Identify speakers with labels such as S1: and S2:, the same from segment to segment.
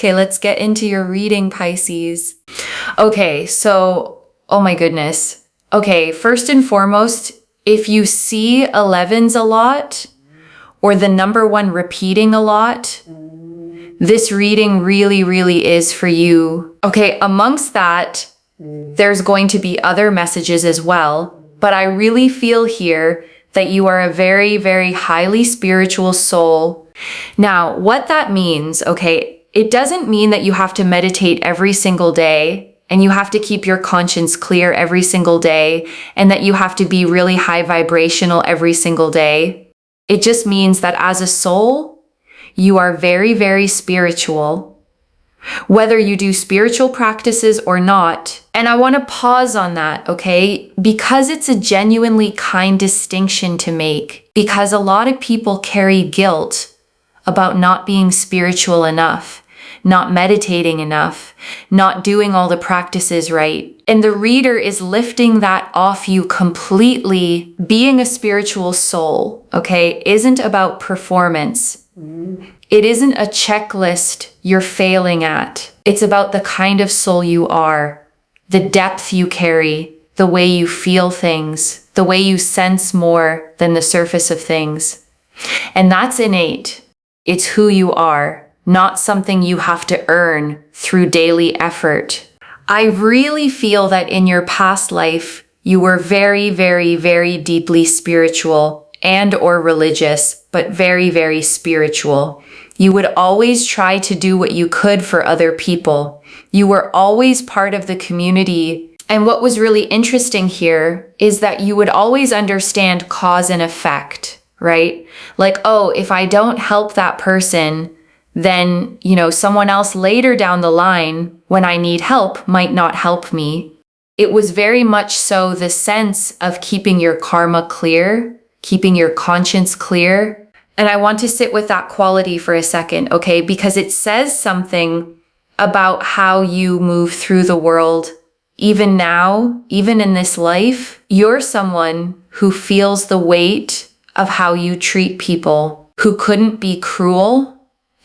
S1: Okay, let's get into your reading, Pisces. Okay, so, oh my goodness. Okay, first and foremost, if you see 11s a lot, or the number 1 repeating a lot, this reading really, really is for you. Okay, amongst that, there's going to be other messages as well, but I really feel here that you are a very, very highly spiritual soul. Now, what that means, okay, it doesn't mean that you have to meditate every single day and you have to keep your conscience clear every single day and that you have to be really high vibrational every single day. It just means that as a soul, you are very, very spiritual. Whether you do spiritual practices or not. And I want to pause on that, okay? Because it's a genuinely kind distinction to make. Because a lot of people carry guilt about not being spiritual enough, not meditating enough, not doing all the practices right. And the reader is lifting that off you completely. Being a spiritual soul, okay, isn't about performance. It isn't a checklist you're failing at. It's about the kind of soul you are, the depth you carry, the way you feel things, the way you sense more than the surface of things. And that's innate. It's who you are, not something you have to earn through daily effort. I really feel that in your past life, you were very, very, very deeply spiritual and or religious, but very, very spiritual. You would always try to do what you could for other people. You were always part of the community. And what was really interesting here is that you would always understand cause and effect, right? Like, oh, if I don't help that person, then, someone else later down the line, when I need help, might not help me. It was very much so the sense of keeping your karma clear, keeping your conscience clear. And I want to sit with that quality for a second, okay? Because it says something about how you move through the world. Even now, even in this life, you're someone who feels the weight of how you treat people, who couldn't be cruel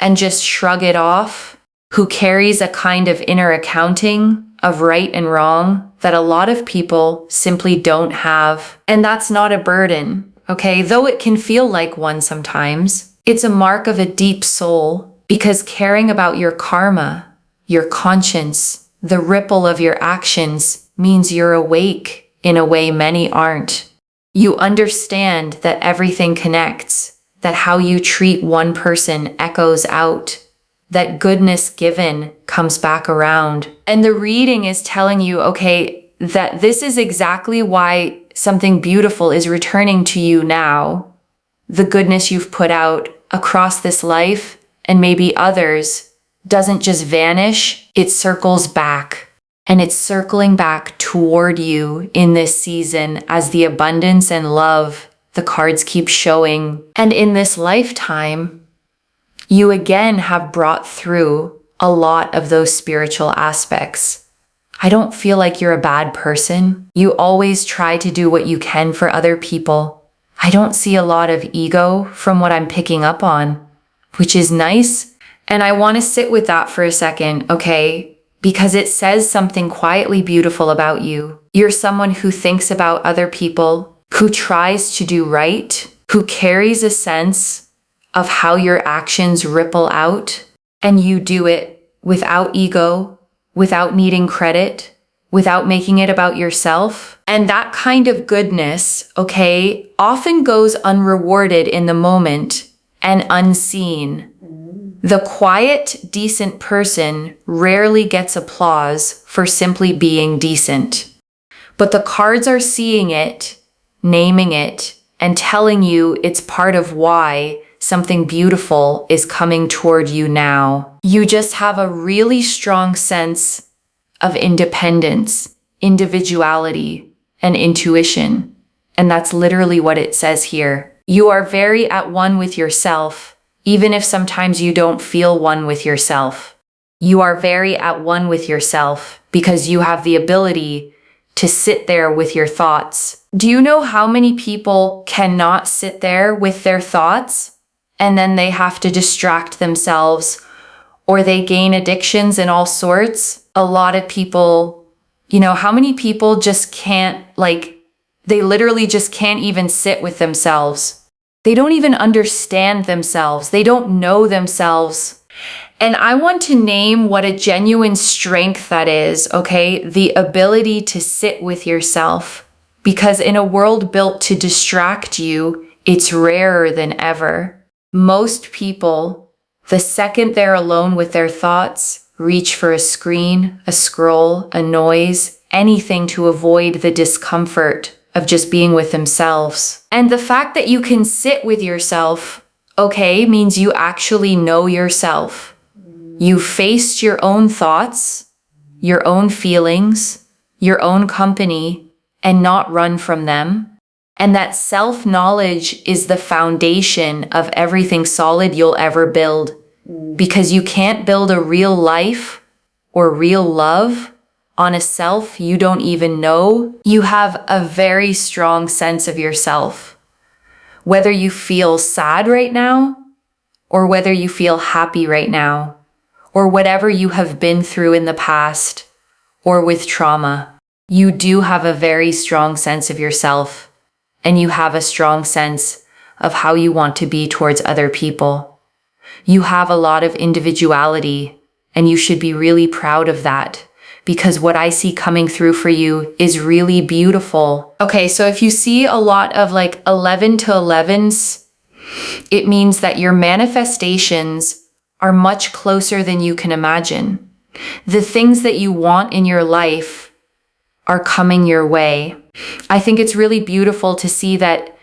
S1: and just shrug it off, who carries a kind of inner accounting of right and wrong that a lot of people simply don't have. And that's not a burden. Okay, though it can feel like one sometimes, it's a mark of a deep soul because caring about your karma, your conscience, the ripple of your actions means you're awake in a way many aren't. You understand that everything connects, that how you treat one person echoes out, that goodness given comes back around. And the reading is telling you, okay, that this is exactly why something beautiful is returning to you now. The goodness you've put out across this life and maybe others doesn't just vanish, it circles back. And it's circling back toward you in this season as the abundance and love the cards keep showing. And in this lifetime, you again have brought through a lot of those spiritual aspects. I don't feel like you're a bad person. You always try to do what you can for other people. I don't see a lot of ego from what I'm picking up on, which is nice. And I want to sit with that for a second, okay? Because it says something quietly beautiful about you. You're someone who thinks about other people, who tries to do right, who carries a sense of how your actions ripple out, and you do it without ego, without needing credit, without making it about yourself. And that kind of goodness, okay, often goes unrewarded in the moment and unseen. The quiet, decent person rarely gets applause for simply being decent. But the cards are seeing it, naming it, and telling you it's part of why something beautiful is coming toward you now. You just have a really strong sense of independence, individuality, and intuition. And that's literally what it says here. You are very at one with yourself, even if sometimes you don't feel one with yourself. You are very at one with yourself because you have the ability to sit there with your thoughts. Do you know how many people cannot sit there with their thoughts? And then they have to distract themselves or they gain addictions and all sorts. A lot of people, how many people just can't, they literally just can't even sit with themselves. They don't even understand themselves. They don't know themselves. And I want to name what a genuine strength that is, okay? The ability to sit with yourself. Because in a world built to distract you, it's rarer than ever. Most people, the second they're alone with their thoughts, reach for a screen, a scroll, a noise, anything to avoid the discomfort of just being with themselves. And the fact that you can sit with yourself, okay, means you actually know yourself. You faced your own thoughts, your own feelings, your own company, and not run from them. And that self-knowledge is the foundation of everything solid you'll ever build. Because you can't build a real life or real love on a self you don't even know. You have a very strong sense of yourself. Whether you feel sad right now, or whether you feel happy right now, or whatever you have been through in the past, or with trauma, you do have a very strong sense of yourself, and you have a strong sense of how you want to be towards other people. You have a lot of individuality, and you should be really proud of that, because what I see coming through for you is really beautiful. Okay, so if you see a lot of 11 to 11s, it means that your manifestations are much closer than you can imagine. The things that you want in your life are coming your way. I think it's really beautiful to see that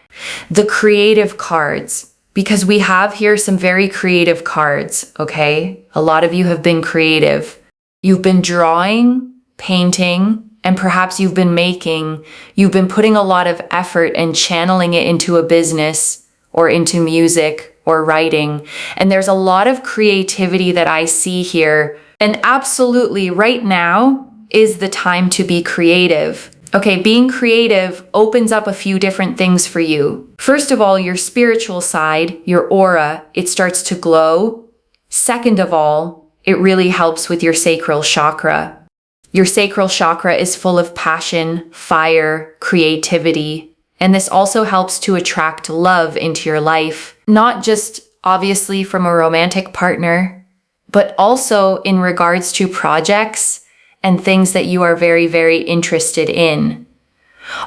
S1: the creative cards, because we have here some very creative cards, okay? A lot of you have been creative. You've been drawing, painting, and perhaps you've been putting a lot of effort and channeling it into a business or into music or writing. And there's a lot of creativity that I see here. And absolutely right now is the time to be creative. Okay, being creative opens up a few different things for you. First of all, your spiritual side, your aura, it starts to glow. Second of all, it really helps with your sacral chakra. Your sacral chakra is full of passion, fire, creativity, and this also helps to attract love into your life, not just obviously from a romantic partner, but also in regards to projects and things that you are very, very interested in.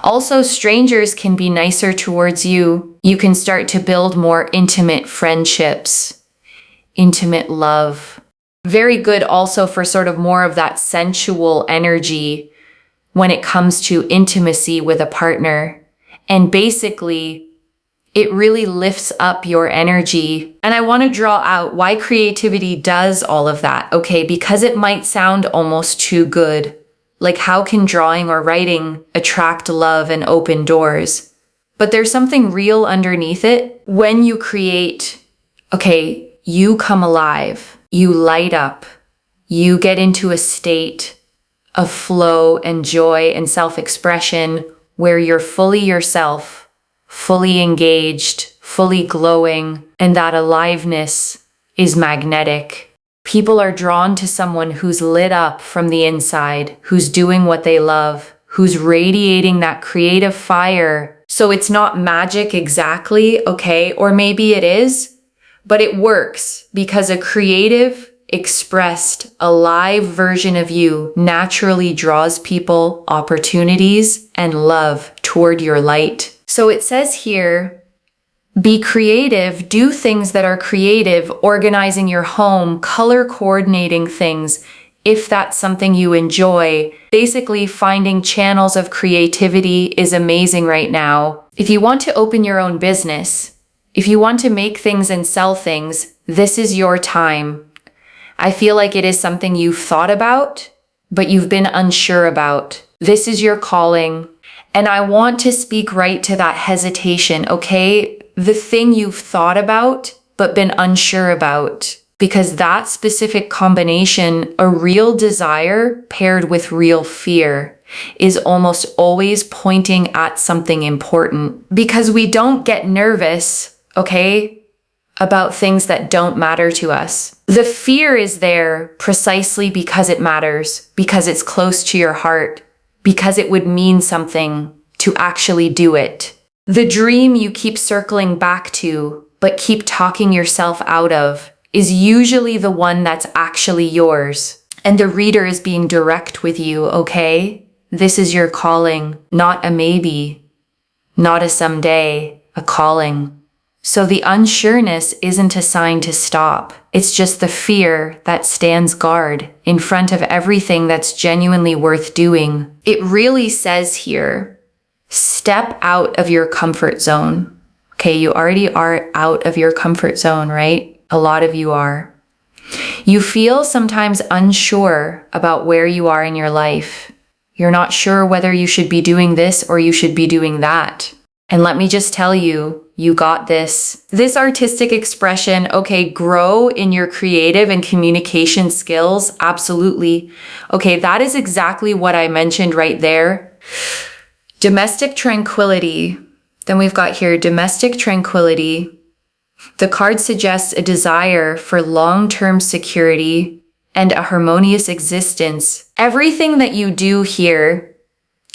S1: Also, strangers can be nicer towards you. You can start to build more intimate friendships, intimate love. Very good also for sort of more of that sensual energy when it comes to intimacy with a partner. And basically, it really lifts up your energy. And I want to draw out why creativity does all of that, okay? Because it might sound almost too good. Like, how can drawing or writing attract love and open doors? But there's something real underneath it. When you create, okay, you come alive. You light up, you get into a state of flow and joy and self-expression where you're fully yourself, fully engaged, fully glowing, and that aliveness is magnetic. People are drawn to someone who's lit up from the inside, who's doing what they love, who's radiating that creative fire. So it's not magic exactly, okay? Or maybe it is. But it works because a creative, expressed, alive version of you naturally draws people, opportunities, and love toward your light. So it says here, be creative, do things that are creative, organizing your home, color coordinating things, if that's something you enjoy. Basically, finding channels of creativity is amazing right now. If you want to open your own business, if you want to make things and sell things, this is your time. I feel like it is something you've thought about, but you've been unsure about. This is your calling. And I want to speak right to that hesitation, okay? The thing you've thought about, but been unsure about. Because that specific combination, a real desire paired with real fear, is almost always pointing at something important. Because we don't get nervous, okay, about things that don't matter to us. The fear is there precisely because it matters, because it's close to your heart, because it would mean something to actually do it. The dream you keep circling back to, but keep talking yourself out of, is usually the one that's actually yours. And the reader is being direct with you, okay? This is your calling, not a maybe, not a someday, a calling. So the unsureness isn't a sign to stop. It's just the fear that stands guard in front of everything that's genuinely worth doing. It really says here, step out of your comfort zone. Okay, you already are out of your comfort zone, right? A lot of you are. You feel sometimes unsure about where you are in your life. You're not sure whether you should be doing this or you should be doing that. And let me just tell you, you got this. This artistic expression, okay, grow in your creative and communication skills. Absolutely. Okay, that is exactly what I mentioned right there. Domestic tranquility. Then we've got here domestic tranquility. The card suggests a desire for long-term security and a harmonious existence. Everything that you do here,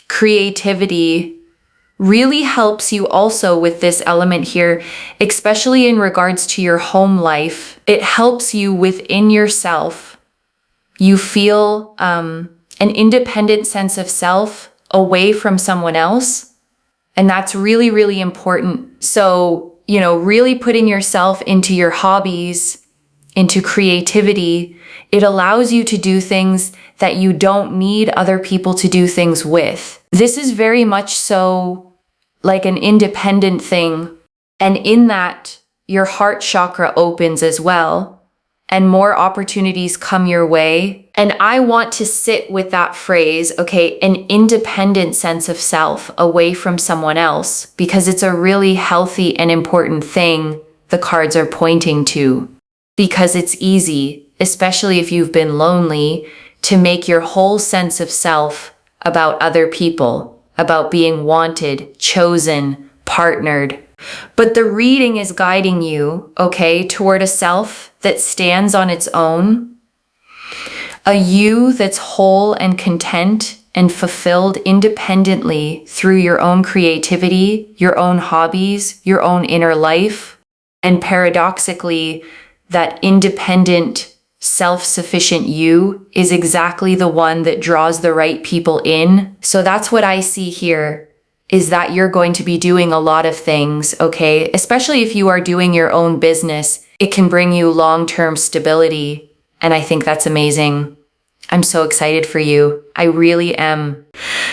S1: creativity, really helps you also with this element here, especially in regards to your home life. It helps you within yourself. You feel an independent sense of self away from someone else. And that's really, really important. So, really putting yourself into your hobbies, into creativity, it allows you to do things that you don't need other people to do things with. This is very much so like an independent thing. And in that, your heart chakra opens as well, and more opportunities come your way. And I want to sit with that phrase, okay, an independent sense of self away from someone else, because it's a really healthy and important thing the cards are pointing to. Because it's easy, especially if you've been lonely, to make your whole sense of self about other people, about being wanted, chosen, partnered. But the reading is guiding you, okay, toward a self that stands on its own, a you that's whole and content and fulfilled independently through your own creativity, your own hobbies, your own inner life. And paradoxically, that independent, self-sufficient you is exactly the one that draws the right people in. So that's what I see here, is that you're going to be doing a lot of things, okay? Especially if you are doing your own business, it can bring you long-term stability. And I think that's amazing. I'm so excited for you. I really am.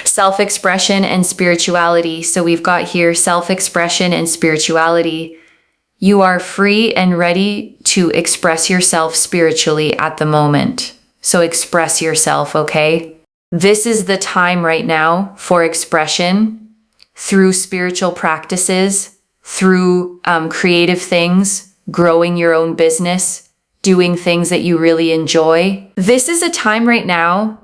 S1: Self-expression and spirituality. So we've got here self-expression and spirituality. You are free and ready to express yourself spiritually at the moment. So express yourself, okay? This is the time right now for expression through spiritual practices, through creative things, growing your own business, doing things that you really enjoy. This is a time right now.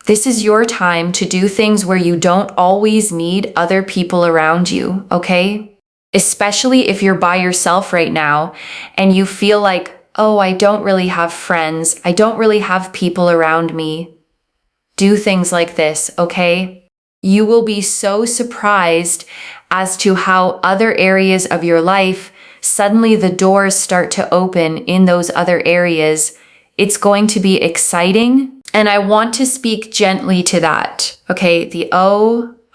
S1: This is your time to do things where you don't always need other people around you, okay? Especially if you're by yourself right now and you feel like, oh, I don't really have friends. I don't really have people around me. Do things like this, okay? You will be so surprised as to how other areas of your life, suddenly the doors start to open in those other areas. It's going to be exciting. And I want to speak gently to that, okay?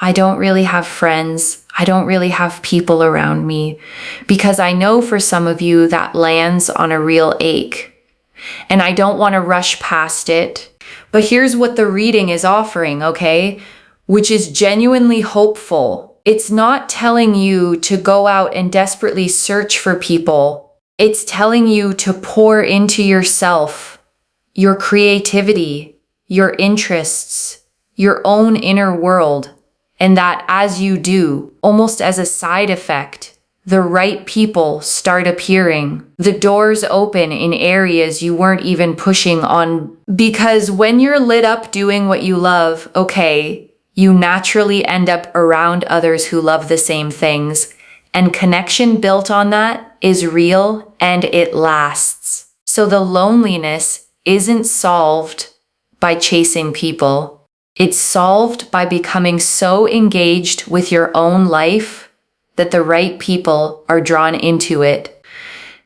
S1: I don't really have friends. I don't really have people around me, because I know for some of you that lands on a real ache, and I don't want to rush past it. But here's what the reading is offering, okay? Which is genuinely hopeful. It's not telling you to go out and desperately search for people. It's telling you to pour into yourself, your creativity, your interests, your own inner world. And that as you do, almost as a side effect, the right people start appearing. The doors open in areas you weren't even pushing on. Because when you're lit up doing what you love, okay, you naturally end up around others who love the same things. And connection built on that is real and it lasts. So the loneliness isn't solved by chasing people. It's solved by becoming so engaged with your own life that the right people are drawn into it.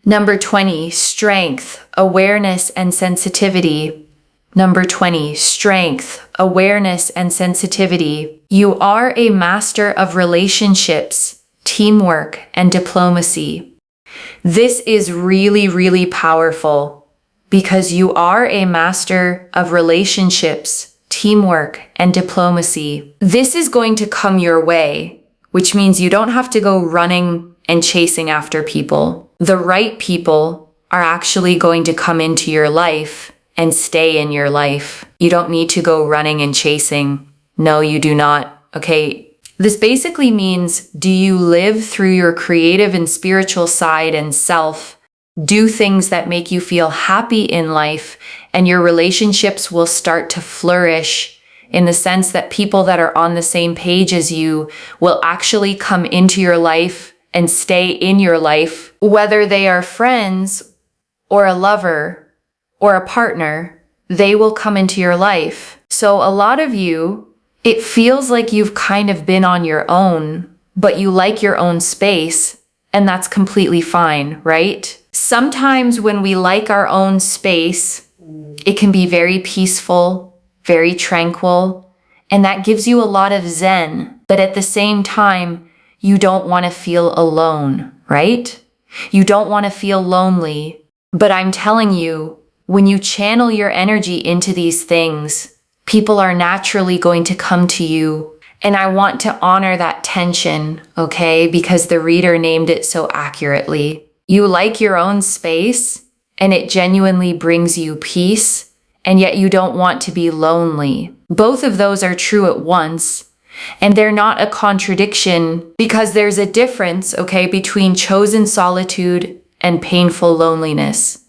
S1: Number 20, strength, awareness, and sensitivity. Number 20, strength, awareness, and sensitivity. You are a master of relationships, teamwork, and diplomacy. This is really, really powerful because you are a master of relationships, teamwork, and diplomacy. This is going to come your way, which means you don't have to go running and chasing after people. The right people are actually going to come into your life and stay in your life. You don't need to go running and chasing. No, you do not. Okay. This basically means, do you live through your creative and spiritual side and self, do things that make you feel happy in life, and your relationships will start to flourish in the sense that people that are on the same page as you will actually come into your life and stay in your life, whether they are friends or a lover or a partner, they will come into your life. So a lot of you, it feels like you've kind of been on your own, but you like your own space, and that's completely fine, right? Sometimes when we like our own space, it can be very peaceful, very tranquil, and that gives you a lot of zen. But at the same time, you don't want to feel alone, right? You don't want to feel lonely. But I'm telling you, when you channel your energy into these things, people are naturally going to come to you. And I want to honor that tension, okay? Because the reader named it so accurately. You like your own space, and it genuinely brings you peace, and yet you don't want to be lonely. Both of those are true at once, and they're not a contradiction because there's a difference, okay, between chosen solitude and painful loneliness.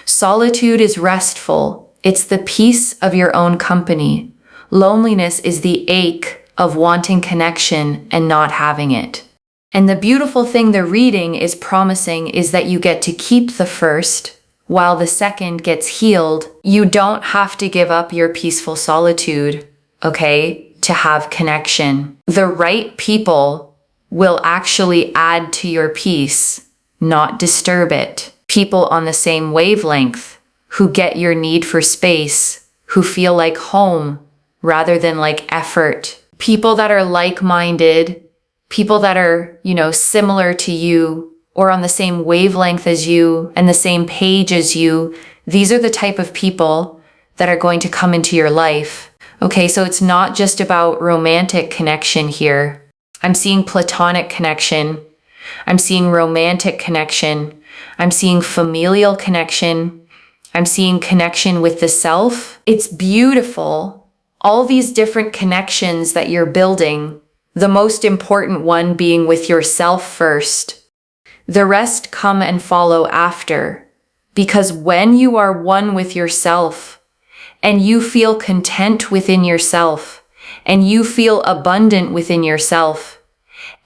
S1: Solitude is restful. It's the peace of your own company. Loneliness is the ache of wanting connection and not having it. And the beautiful thing the reading is promising is that you get to keep the first while the second gets healed. You don't have to give up your peaceful solitude, okay, to have connection. The right people will actually add to your peace, not disturb it. People on the same wavelength, who get your need for space, who feel like home rather than like effort. People that are like-minded, people that are, similar to you or on the same wavelength as you and the same page as you. These are the type of people that are going to come into your life. Okay, so it's not just about romantic connection here. I'm seeing platonic connection. I'm seeing romantic connection. I'm seeing familial connection. I'm seeing connection with the self. It's beautiful. All these different connections that you're building, the most important one being with yourself first. The rest come and follow after. Because when you are one with yourself and you feel content within yourself and you feel abundant within yourself,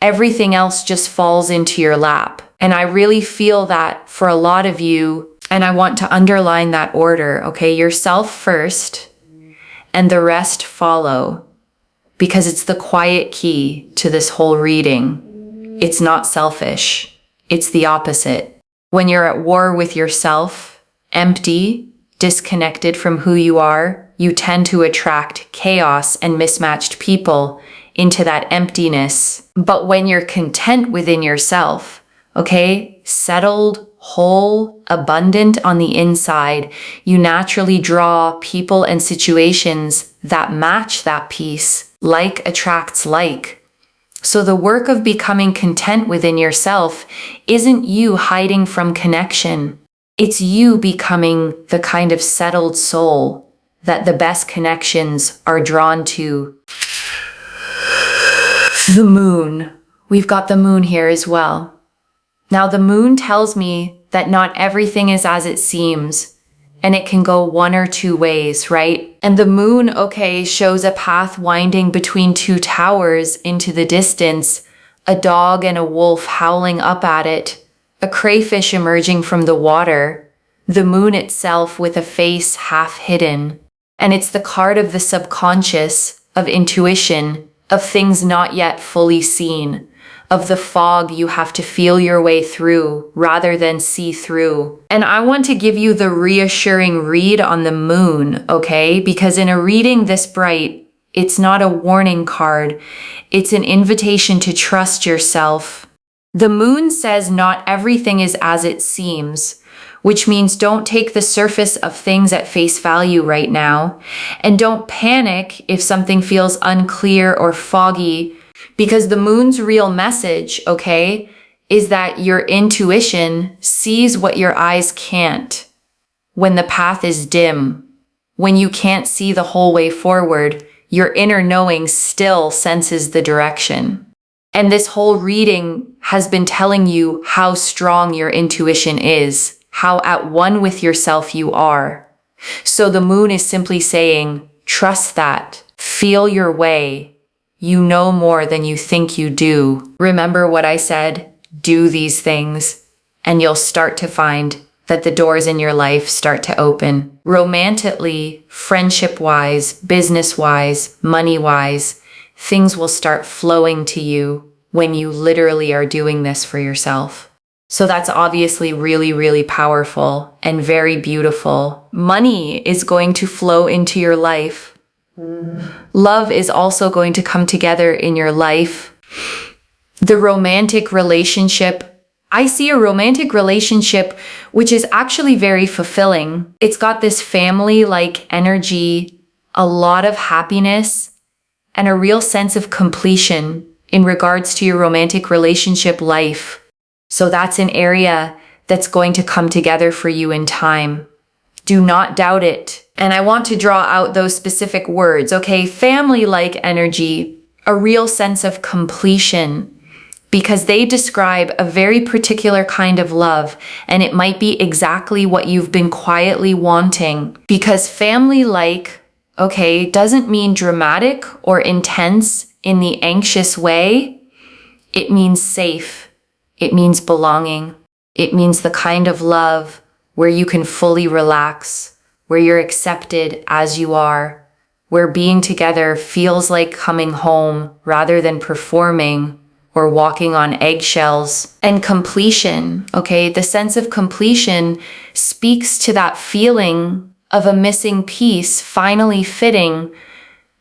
S1: everything else just falls into your lap. And I really feel that for a lot of you. And I want to underline that order, okay? Yourself first, and the rest follow, because it's the quiet key to this whole reading. It's not selfish. It's the opposite. When you're at war with yourself, empty, disconnected from who you are, you tend to attract chaos and mismatched people into that emptiness. But when you're content within yourself, okay, settled, whole, abundant on the inside, you naturally draw people and situations that match that peace. Like attracts like. So the work of becoming content within yourself isn't you hiding from connection. It's you becoming the kind of settled soul that the best connections are drawn to. The moon. We've got the moon here as well. Now, the moon tells me that not everything is as it seems, and it can go one or two ways, right? And the moon, okay, shows a path winding between two towers into the distance, a dog and a wolf howling up at it, a crayfish emerging from the water, the moon itself with a face half hidden. And it's the card of the subconscious, of intuition, of things not yet fully seen, of the fog you have to feel your way through rather than see through. And I want to give you the reassuring read on the moon, okay? Because in a reading this bright, it's not a warning card. It's an invitation to trust yourself. The moon says not everything is as it seems, which means don't take the surface of things at face value right now. And don't panic if something feels unclear or foggy, because the moon's real message, okay, is that your intuition sees what your eyes can't. When the path is dim, when you can't see the whole way forward, your inner knowing still senses the direction. And this whole reading has been telling you how strong your intuition is, how at one with yourself you are. So the moon is simply saying, trust that, feel your way. You know more than you think you do. Remember what I said? Do these things, and you'll start to find that the doors in your life start to open. Romantically, friendship-wise, business-wise, money-wise, things will start flowing to you when you literally are doing this for yourself. So that's obviously really, really powerful and very beautiful. Money is going to flow into your life. Love is also going to come together in your life. The romantic relationship, I see a romantic relationship which is actually very fulfilling. It's got this family-like energy, a lot of happiness, and a real sense of completion in regards to your romantic relationship life. So that's an area that's going to come together for you in time. Do not doubt it. And I want to draw out those specific words, okay? Family-like energy, a real sense of completion, because they describe a very particular kind of love, and it might be exactly what you've been quietly wanting. Because family-like, okay, doesn't mean dramatic or intense in the anxious way. It means safe. It means belonging. It means the kind of love where you can fully relax, where you're accepted as you are, where being together feels like coming home rather than performing or walking on eggshells. And completion, okay, the sense of completion speaks to that feeling of a missing piece finally fitting.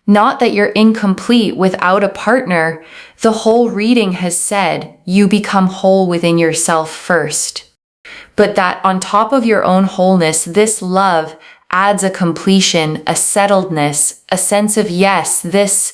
S1: Not that you're incomplete without a partner. The whole reading has said you become whole within yourself first. But that on top of your own wholeness, this love adds a completion, a settledness, a sense of yes, this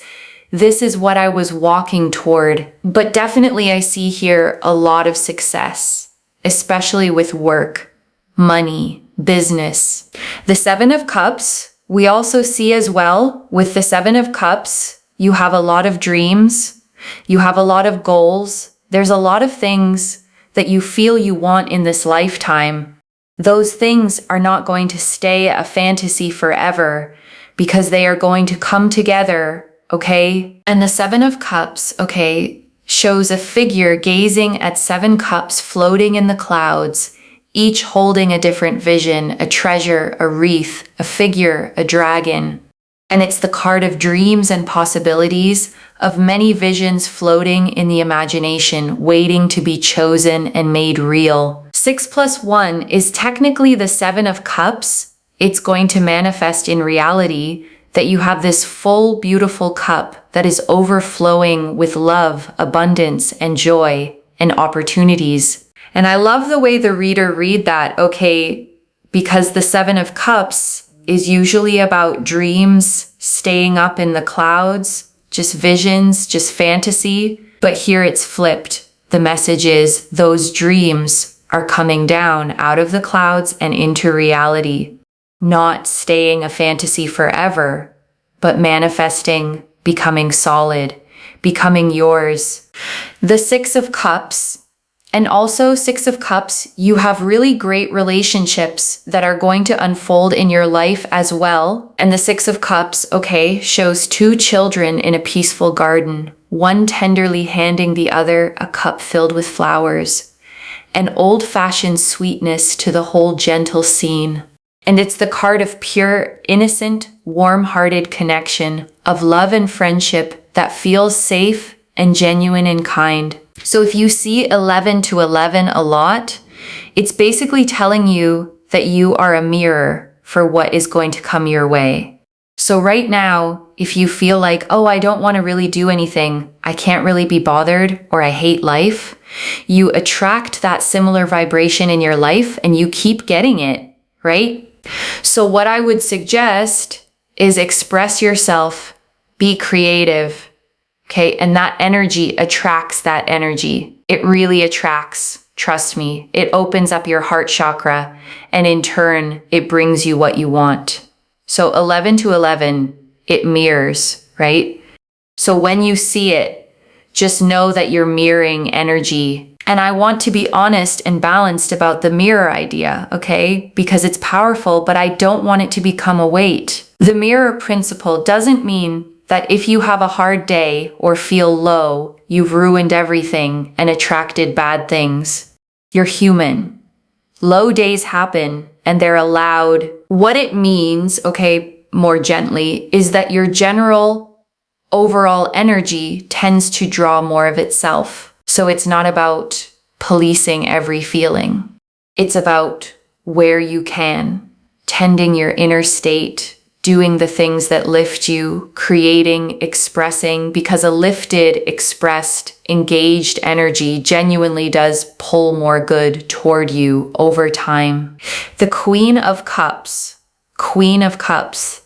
S1: is what I was walking toward. But definitely I see here a lot of success, especially with work, money, business. The Seven of Cups, we also see as well with the Seven of Cups, you have a lot of dreams, you have a lot of goals. There's a lot of things that you feel you want in this lifetime. Those things are not going to stay a fantasy forever because they are going to come together, okay? And the Seven of Cups, okay, shows a figure gazing at 7 cups floating in the clouds, each holding a different vision, a treasure, a wreath, a figure, a dragon. And it's the card of dreams and possibilities, of many visions floating in the imagination, waiting to be chosen and made real. 6 + 1 is technically the 7 of Cups. It's going to manifest in reality that you have this full, beautiful cup that is overflowing with love, abundance, and joy, and opportunities. And I love the way the reader read that, okay, because the 7 of Cups is usually about dreams, staying up in the clouds, just visions, just fantasy. But here it's flipped. The message is those dreams are coming down out of the clouds and into reality, not staying a fantasy forever, but manifesting, becoming solid, becoming yours. The 6 of Cups, and also 6 of Cups, you have really great relationships that are going to unfold in your life as well. And the 6 of Cups, okay, shows 2 children in a peaceful garden. one tenderly handing the other a cup filled with flowers, an old-fashioned sweetness to the whole gentle scene. And it's the card of pure, innocent, warm-hearted connection, of love and friendship that feels safe and genuine and kind. So if you see 11 to 11 a lot, it's basically telling you that you are a mirror for what is going to come your way. So right now, if you feel like, oh, I don't want to really do anything, I can't really be bothered, or I hate life, you attract that similar vibration in your life and you keep getting it, right? So what I would suggest is express yourself, be creative, okay? And that energy attracts that energy. It really attracts, trust me. It opens up your heart chakra, and in turn, it brings you what you want. So 11 to 11, it mirrors, right? So when you see it, just know that you're mirroring energy. And I want to be honest and balanced about the mirror idea, okay? Because it's powerful, but I don't want it to become a weight. The mirror principle doesn't mean that if you have a hard day or feel low, you've ruined everything and attracted bad things. You're human. Low days happen and they're allowed. What it means, okay, more gently, is that your general overall energy tends to draw more of itself. So it's not about policing every feeling. It's about where you can, tending your inner state, doing the things that lift you, creating, expressing, because a lifted, expressed, engaged energy genuinely does pull more good toward you over time. The Queen of Cups, Queen of Cups.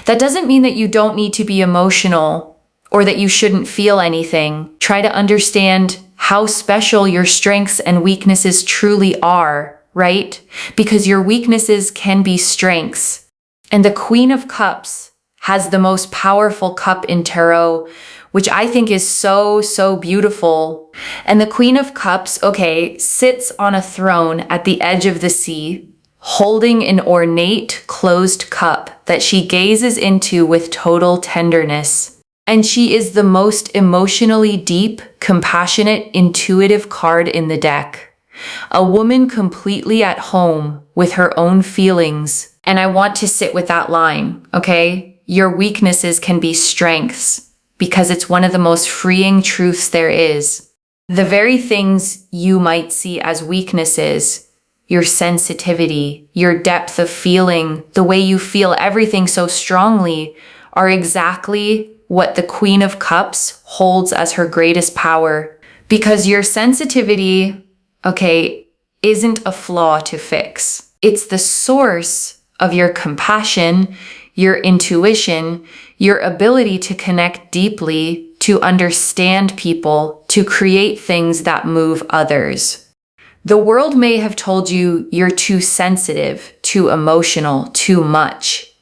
S1: That doesn't mean that you don't need to be emotional or that you shouldn't feel anything. Try to understand how special your strengths and weaknesses truly are, right? Because your weaknesses can be strengths. And the Queen of Cups has the most powerful cup in tarot, which I think is so, so beautiful. And the Queen of Cups, okay, sits on a throne at the edge of the sea, holding an ornate closed cup that she gazes into with total tenderness. And she is the most emotionally deep, compassionate, intuitive card in the deck. A woman completely at home with her own feelings. And I want to sit with that line, okay? Your weaknesses can be strengths because it's one of the most freeing truths there is. The very things you might see as weaknesses, your sensitivity, your depth of feeling, the way you feel everything so strongly, are exactly what the Queen of Cups holds as her greatest power. Because your sensitivity, okay, isn't a flaw to fix. It's the source of your compassion, your intuition, your ability to connect deeply, to understand people, to create things that move others. The world may have told you you're too sensitive, too emotional, too much.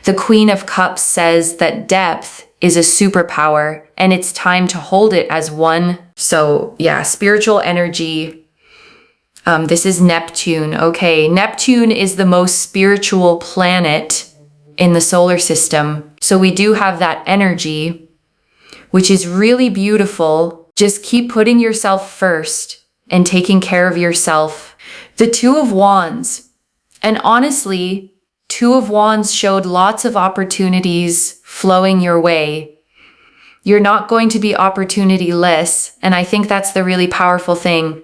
S1: The Queen of Cups says that depth is a superpower and it's time to hold it as one. So yeah, spiritual energy. This is Neptune. Okay, Neptune is the most spiritual planet in the solar system. So we do have that energy, which is really beautiful. Just keep putting yourself first and taking care of yourself. The Two of Wands. And honestly, Two of Wands showed lots of opportunities flowing your way. You're not going to be opportunity-less, and I think that's the really powerful thing.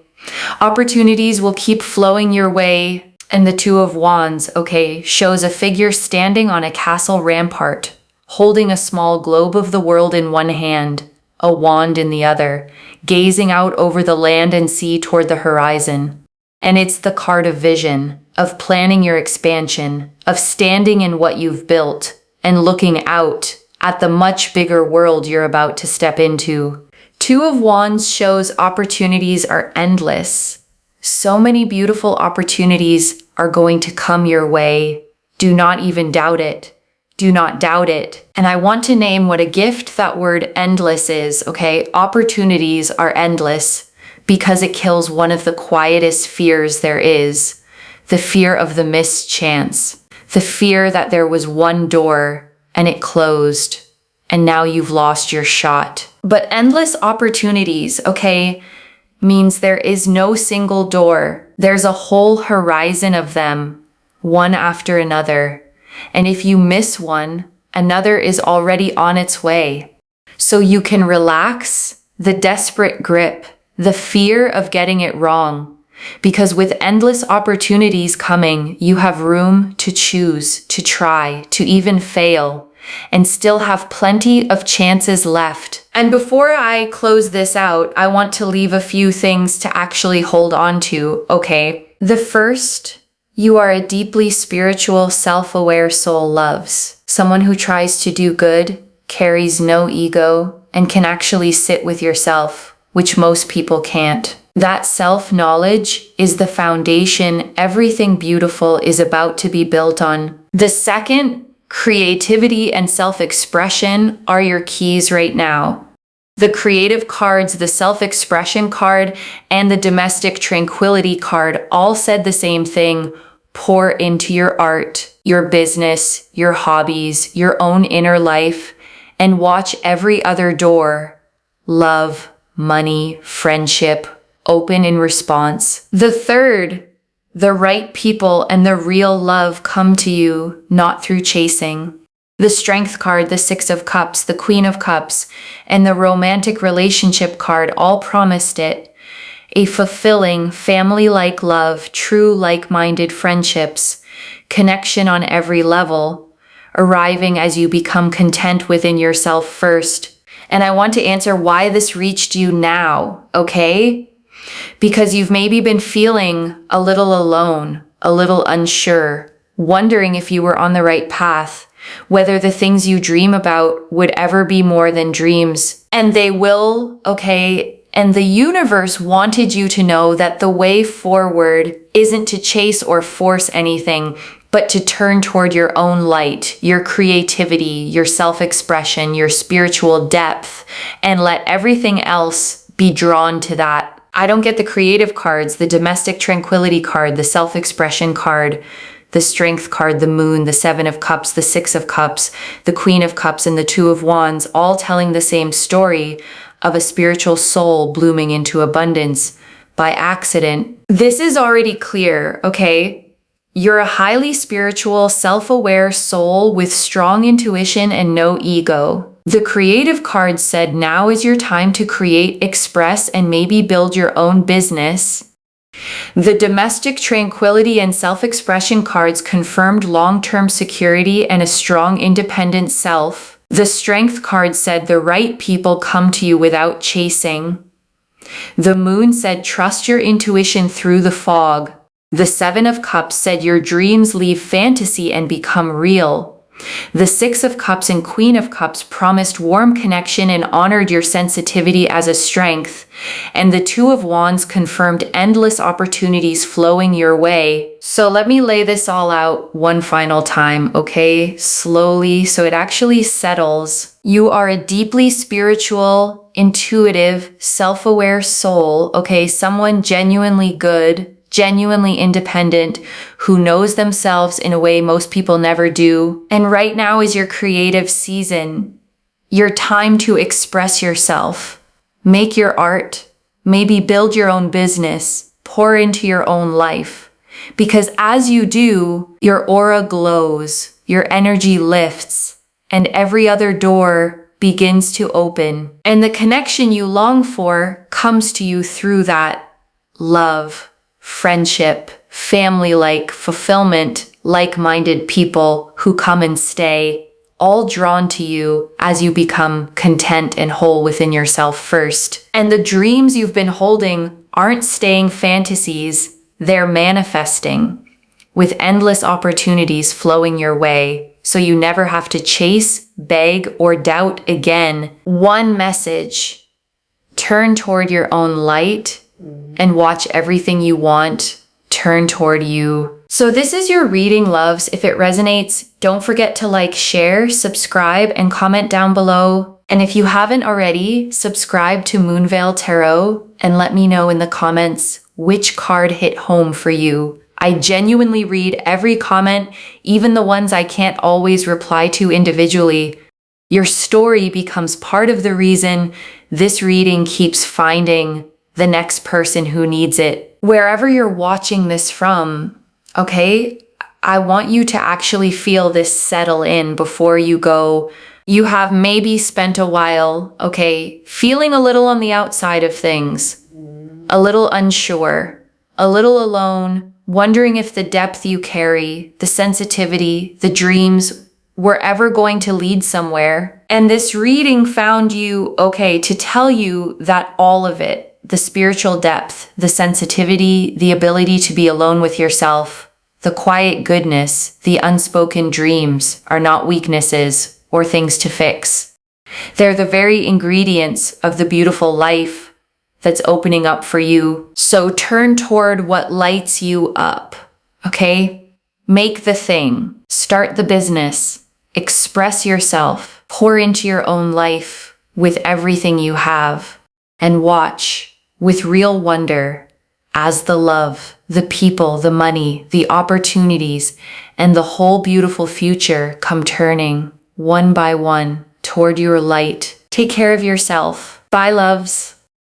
S1: Opportunities will keep flowing your way. And the Two of Wands, okay, shows a figure standing on a castle rampart, holding a small globe of the world in one hand, a wand in the other, gazing out over the land and sea toward the horizon. And it's the card of vision, of planning your expansion, of standing in what you've built and looking out at the much bigger world you're about to step into. Two of Wands shows opportunities are endless. So many beautiful opportunities are going to come your way. Do not even doubt it. Do not doubt it. And I want to name what a gift that word endless is, okay? Opportunities are endless because it kills one of the quietest fears there is. The fear of the missed chance. The fear that there was one door and it closed and now you've lost your shot. But endless opportunities, okay, means there is no single door. There's a whole horizon of them, one after another. And if you miss one, another is already on its way. So you can relax the desperate grip, the fear of getting it wrong. Because with endless opportunities coming, you have room to choose, to try, to even fail, and still have plenty of chances left. And before I close this out, I want to leave a few things to actually hold on to, okay? The first, you are a deeply spiritual, self-aware soul loves. Someone who tries to do good, carries no ego, and can actually sit with yourself, which most people can't. That self-knowledge is the foundation everything beautiful is about to be built on. The second, creativity and self-expression are your keys right now. The creative cards, the self-expression card, and the domestic tranquility card all said the same thing. Pour into your art, your business, your hobbies, your own inner life, and watch every other door, love, money, friendship, open in response. The third, the right people and the real love come to you, not through chasing. The Strength card, the Six of Cups, the Queen of Cups, and the romantic relationship card all promised it. A fulfilling, family-like love, true like-minded friendships, connection on every level, arriving as you become content within yourself first. And I want to answer why this reached you now, okay? Because you've maybe been feeling a little alone, a little unsure, wondering if you were on the right path, whether the things you dream about would ever be more than dreams. And they will, okay? And the universe wanted you to know that the way forward isn't to chase or force anything, but to turn toward your own light, your creativity, your self-expression, your spiritual depth, and let everything else be drawn to that. I don't get the creative cards, the domestic tranquility card, the self-expression card, the Strength card, the Moon, the Seven of Cups, the Six of Cups, the Queen of Cups, and the Two of Wands, all telling the same story of a spiritual soul blooming into abundance by accident. This is already clear, okay? You're a highly spiritual, self-aware soul with strong intuition and no ego. The creative card said now is your time to create, express, and maybe build your own business. The domestic tranquility and self-expression cards confirmed long-term security and a strong independent self. The Strength card said the right people come to you without chasing. The Moon said trust your intuition through the fog. The Seven of Cups said your dreams leave fantasy and become real. The Six of Cups and Queen of Cups promised warm connection and honored your sensitivity as a strength. And the Two of Wands confirmed endless opportunities flowing your way. So let me lay this all out one final time, okay? Slowly, so it actually settles. You are a deeply spiritual, intuitive, self-aware soul, okay? Someone genuinely good, genuinely independent, who knows themselves in a way most people never do. And right now is your creative season, your time to express yourself, make your art, maybe build your own business, pour into your own life. Because as you do, your aura glows, your energy lifts, and every other door begins to open. And the connection you long for comes to you through that love, friendship, family-like fulfillment, like-minded people who come and stay, all drawn to you as you become content and whole within yourself first. And the dreams you've been holding aren't staying fantasies, they're manifesting with endless opportunities flowing your way, so you never have to chase, beg, or doubt again. One message: turn toward your own light and watch everything you want turn toward you. So this is your reading, loves. If it resonates, don't forget to like, share, subscribe, and comment down below. And if you haven't already, subscribe to Moonveil Tarot and let me know in the comments which card hit home for you. I genuinely read every comment, even the ones I can't always reply to individually. Your story becomes part of the reason this reading keeps finding the next person who needs it. Wherever you're watching this from, okay, I want you to actually feel this settle in before you go. You have maybe spent a while, okay, feeling a little on the outside of things, a little unsure, a little alone, wondering if the depth you carry, the sensitivity, the dreams were ever going to lead somewhere. And this reading found you, okay, to tell you that all of it, the spiritual depth, the sensitivity, the ability to be alone with yourself, the quiet goodness, the unspoken dreams are not weaknesses or things to fix. They're the very ingredients of the beautiful life that's opening up for you. So turn toward what lights you up, okay? Make the thing, start the business, express yourself, pour into your own life with everything you have, and watch with real wonder as the love, the people, the money, the opportunities, and the whole beautiful future come turning one by one toward your light. Take care of yourself. Bye, loves.